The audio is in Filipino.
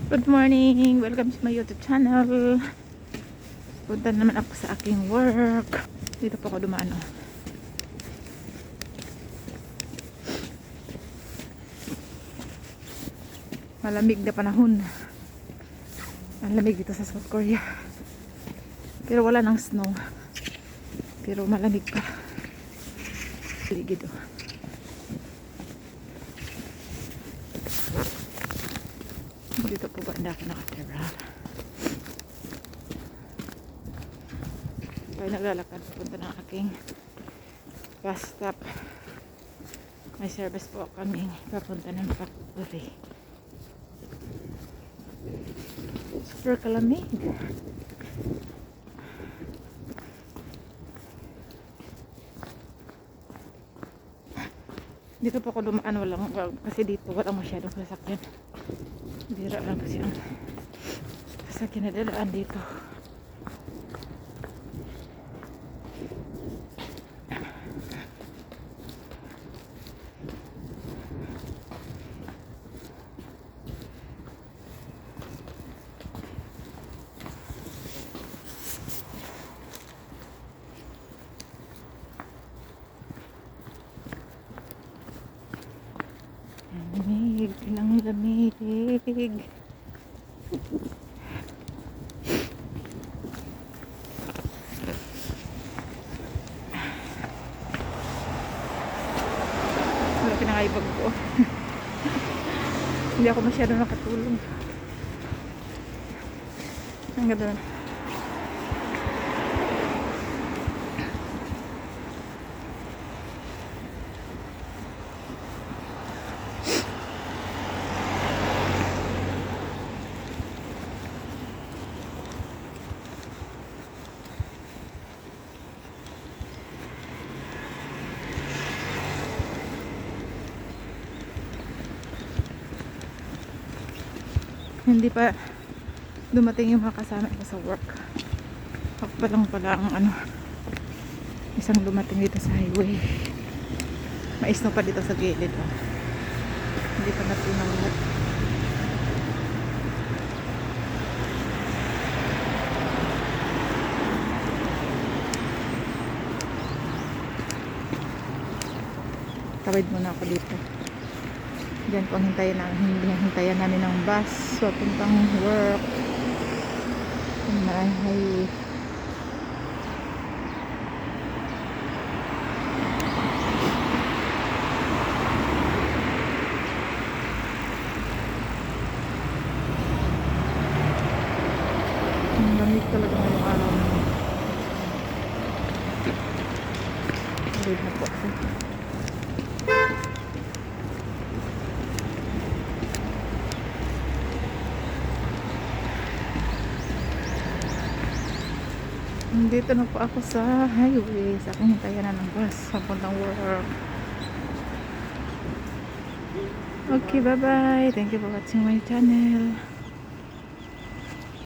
Good morning! Welcome to my YouTube channel. Punta naman ako sa aking work. Dito po ako dumaan. Malamig na panahon. Ang lamig dito sa South Korea. Pero wala nang snow. Pero malamig pa. Ligid oh. Dito po ba ako nakatira? Kaya naglalakad punta ng aking bus stop. May service po kami papunta ng Pakuri. Super kalamig. Dito po ako dumaan, kasi dito walang masyadong sasakyan. Bira lang kasi ang sasakyan na dadaan dito. Lamig lang, lamig. Wala pinangaibag ko. Hindi ako masyado nakatulog. Ang ganda. Hindi pa dumating yung mga kasama ko sa work. Ako pa lang pala ang isang dumating dito sa highway. Mais na pa dito sa gilid oh. Hindi pa natunaw lahat. Tawid muna ako dito. Diyan po hintayan namin ng bus papuntang work. Highway. Ang lamig talaga ngayong araw na. Late na po ako. Dito na po ako sa highway. Sa aking hintayan na ng bus papuntang work. Okay, bye bye. Thank you for watching my channel.